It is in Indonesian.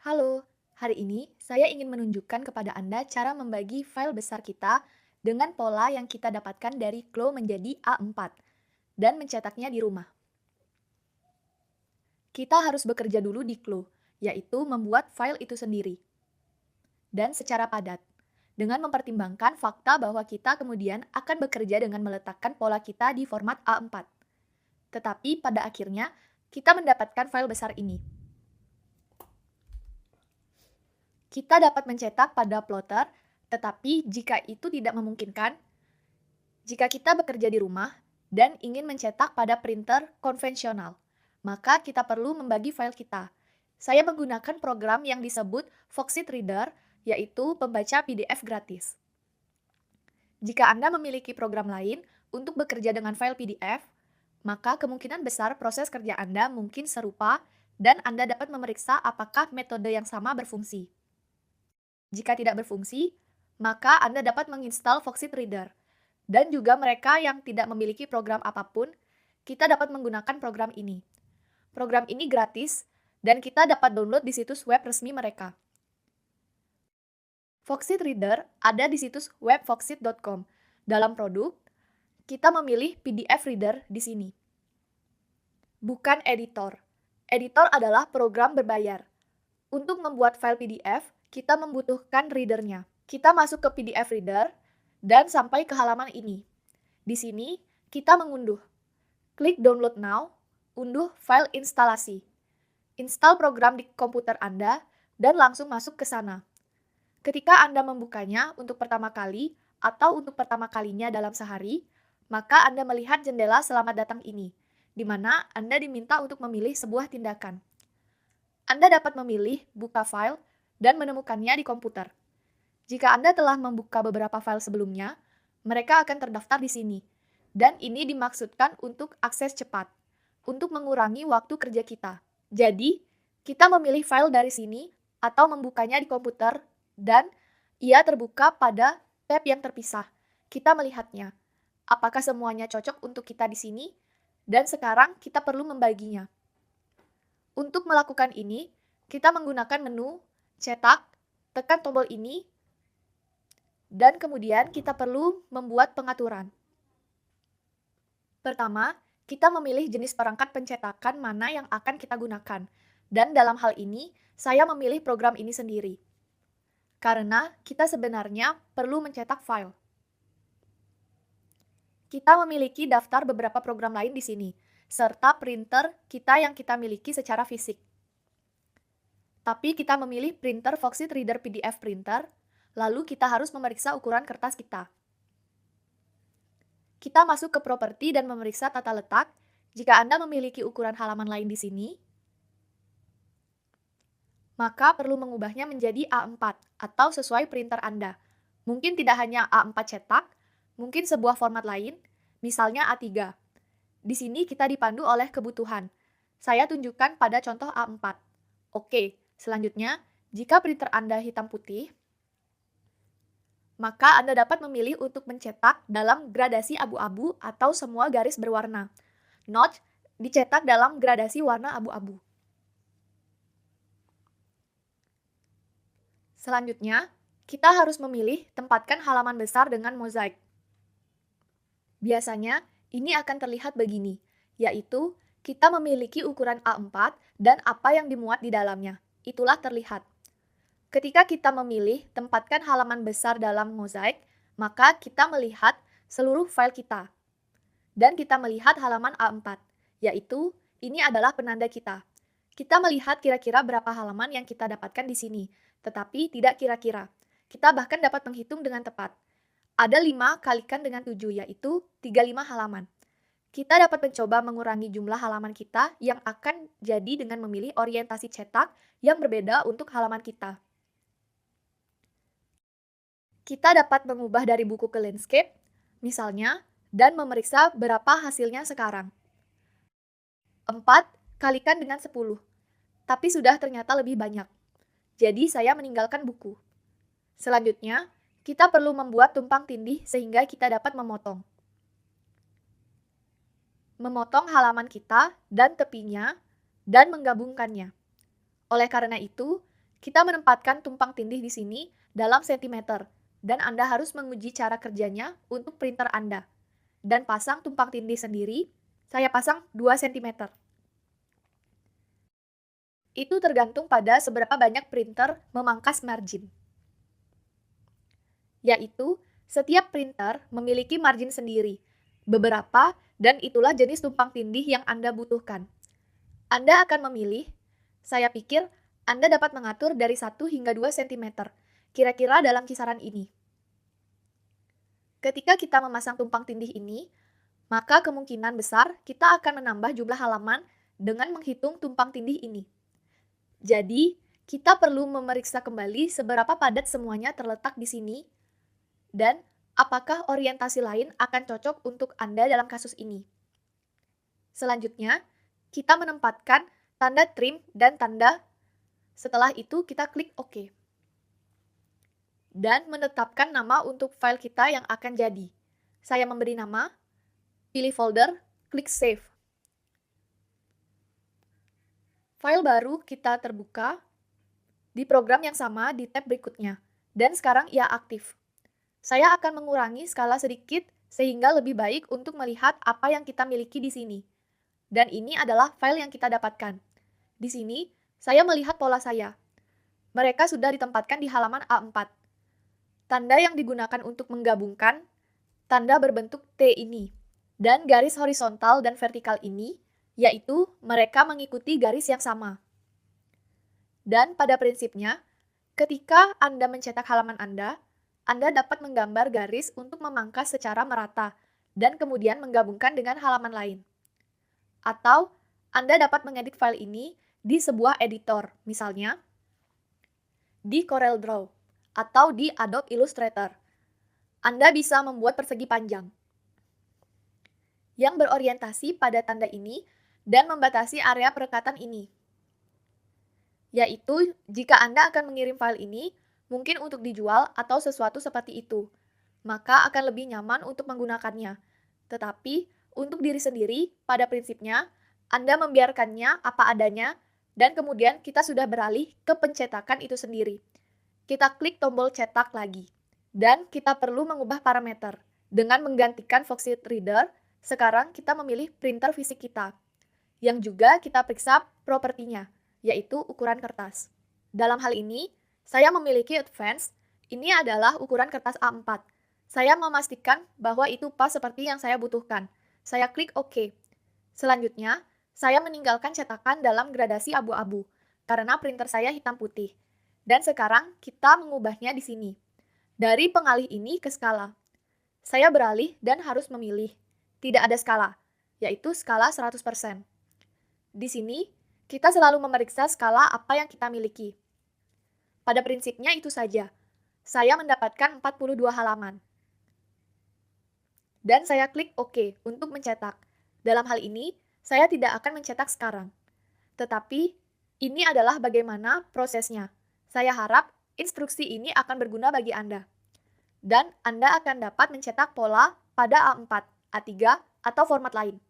Halo, hari ini saya ingin menunjukkan kepada Anda cara membagi file besar kita dengan pola yang kita dapatkan dari Clo menjadi A4 dan mencetaknya di rumah. Kita harus bekerja dulu di Clo, yaitu membuat file itu sendiri dan secara padat, dengan mempertimbangkan fakta bahwa kita kemudian akan bekerja dengan meletakkan pola kita di format A4. Tetapi pada akhirnya, kita mendapatkan file besar ini. Kita dapat mencetak pada plotter, tetapi jika itu tidak memungkinkan, jika kita bekerja di rumah dan ingin mencetak pada printer konvensional, maka kita perlu membagi file kita. Saya menggunakan program yang disebut Foxit Reader, yaitu pembaca PDF gratis. Jika Anda memiliki program lain untuk bekerja dengan file PDF, maka kemungkinan besar proses kerja Anda mungkin serupa dan Anda dapat memeriksa apakah metode yang sama berfungsi. Jika tidak berfungsi, maka Anda dapat menginstal Foxit Reader. Dan juga mereka yang tidak memiliki program apapun, kita dapat menggunakan program ini. Program ini gratis, dan kita dapat download di situs web resmi mereka. Foxit Reader ada di situs web foxit.com. Dalam produk, kita memilih PDF Reader di sini. Bukan editor. Editor adalah program berbayar. Untuk membuat file PDF, kita membutuhkan readernya. Kita masuk ke PDF Reader dan sampai ke halaman ini. Di sini, kita mengunduh. Klik Download Now, unduh file instalasi. Install program di komputer Anda dan langsung masuk ke sana. Ketika Anda membukanya untuk pertama kali atau untuk pertama kalinya dalam sehari, maka Anda melihat jendela selamat datang ini, di mana Anda diminta untuk memilih sebuah tindakan. Anda dapat memilih buka file dan menemukannya di komputer. Jika Anda telah membuka beberapa file sebelumnya, mereka akan terdaftar di sini. Dan ini dimaksudkan untuk akses cepat, untuk mengurangi waktu kerja kita. Jadi, kita memilih file dari sini atau membukanya di komputer dan ia terbuka pada tab yang terpisah. Kita melihatnya. Apakah semuanya cocok untuk kita di sini? Dan sekarang kita perlu membaginya. Untuk melakukan ini, kita menggunakan menu, cetak, tekan tombol ini, dan kemudian kita perlu membuat pengaturan. Pertama, kita memilih jenis perangkat pencetakan mana yang akan kita gunakan. Dan dalam hal ini, saya memilih program ini sendiri. Karena kita sebenarnya perlu mencetak file. Kita memiliki daftar beberapa program lain di sini, serta printer kita yang kita miliki secara fisik. Tapi kita memilih printer Foxit Reader PDF Printer, lalu kita harus memeriksa ukuran kertas kita. Kita masuk ke properti dan memeriksa tata letak. Jika Anda memiliki ukuran halaman lain di sini, maka perlu mengubahnya menjadi A4 atau sesuai printer Anda. Mungkin tidak hanya A4 cetak, mungkin sebuah format lain, misalnya A3. Di sini kita dipandu oleh kebutuhan. Saya tunjukkan pada contoh A4. Oke, selanjutnya, jika printer Anda hitam putih, maka Anda dapat memilih untuk mencetak dalam gradasi abu-abu atau semua garis berwarna. Notch dicetak dalam gradasi warna abu-abu. Selanjutnya, kita harus memilih tempatkan halaman besar dengan mozaik. Biasanya, ini akan terlihat begini, yaitu kita memiliki ukuran A4 dan apa yang dimuat di dalamnya. Itulah terlihat. Ketika kita memilih tempatkan halaman besar dalam mozaik, maka kita melihat seluruh file kita. Dan kita melihat halaman A4, yaitu ini adalah penanda kita. Kita melihat kira-kira berapa halaman yang kita dapatkan di sini, tetapi tidak kira-kira. Kita bahkan dapat menghitung dengan tepat. Ada 5 kalikan dengan 7, yaitu 35 halaman. Kita dapat mencoba mengurangi jumlah halaman kita yang akan jadi dengan memilih orientasi cetak yang berbeda untuk halaman kita. Kita dapat mengubah dari buku ke landscape, misalnya, dan memeriksa berapa hasilnya sekarang. 4 kalikan dengan 10, tapi sudah ternyata lebih banyak. Jadi saya meninggalkan buku. Selanjutnya, kita perlu membuat tumpang tindih sehingga kita dapat memotong. Memotong halaman kita dan tepinya, dan menggabungkannya. Oleh karena itu, kita menempatkan tumpang tindih di sini dalam sentimeter, dan Anda harus menguji cara kerjanya untuk printer Anda. Dan pasang tumpang tindih sendiri, saya pasang 2 cm. Itu tergantung pada seberapa banyak printer memangkas margin. Yaitu, setiap printer memiliki margin sendiri, beberapa, dan itulah jenis tumpang tindih yang Anda butuhkan. Anda akan memilih, saya pikir Anda dapat mengatur dari 1 hingga 2 cm, kira-kira dalam kisaran ini. Ketika kita memasang tumpang tindih ini, maka kemungkinan besar kita akan menambah jumlah halaman dengan menghitung tumpang tindih ini. Jadi, kita perlu memeriksa kembali seberapa padat semuanya terletak di sini, dan apakah orientasi lain akan cocok untuk Anda dalam kasus ini. Selanjutnya, kita menempatkan tanda trim dan tanda. Setelah itu, kita klik OK. Dan menetapkan nama untuk file kita yang akan jadi. Saya memberi nama, pilih folder, klik Save. File baru kita terbuka di program yang sama di tab berikutnya, dan sekarang ia aktif. Saya akan mengurangi skala sedikit sehingga lebih baik untuk melihat apa yang kita miliki di sini. Dan ini adalah file yang kita dapatkan. Di sini, saya melihat pola saya. Mereka sudah ditempatkan di halaman A4. Tanda yang digunakan untuk menggabungkan, tanda berbentuk T ini, dan garis horizontal dan vertikal ini, yaitu mereka mengikuti garis yang sama. Dan pada prinsipnya, ketika Anda mencetak halaman Anda dapat menggambar garis untuk memangkas secara merata, dan kemudian menggabungkan dengan halaman lain. Atau, Anda dapat mengedit file ini di sebuah editor, misalnya di CorelDRAW, atau di Adobe Illustrator. Anda bisa membuat persegi panjang yang berorientasi pada tanda ini dan membatasi area perekatan ini. Yaitu, jika Anda akan mengirim file ini, mungkin untuk dijual atau sesuatu seperti itu, maka akan lebih nyaman untuk menggunakannya. Tetapi, untuk diri sendiri, pada prinsipnya, Anda membiarkannya apa adanya, dan kemudian kita sudah beralih ke pencetakan itu sendiri. Kita klik tombol cetak lagi, dan kita perlu mengubah parameter. Dengan menggantikan Foxit Reader, sekarang kita memilih printer fisik kita, yang juga kita periksa propertinya, yaitu ukuran kertas. Dalam hal ini, saya memiliki Advance, ini adalah ukuran kertas A4. Saya memastikan bahwa itu pas seperti yang saya butuhkan. Saya klik OK. Selanjutnya, saya meninggalkan cetakan dalam gradasi abu-abu, karena printer saya hitam putih. Dan sekarang kita mengubahnya di sini. Dari pengalih ini ke skala. Saya beralih dan harus memilih. Tidak ada skala, yaitu skala 100%. Di sini, kita selalu memeriksa skala apa yang kita miliki. Pada prinsipnya itu saja. Saya mendapatkan 42 halaman. Dan saya klik OK untuk mencetak. Dalam hal ini, saya tidak akan mencetak sekarang. Tetapi, ini adalah bagaimana prosesnya. Saya harap instruksi ini akan berguna bagi Anda. Dan Anda akan dapat mencetak pola pada A4, A3, atau format lain.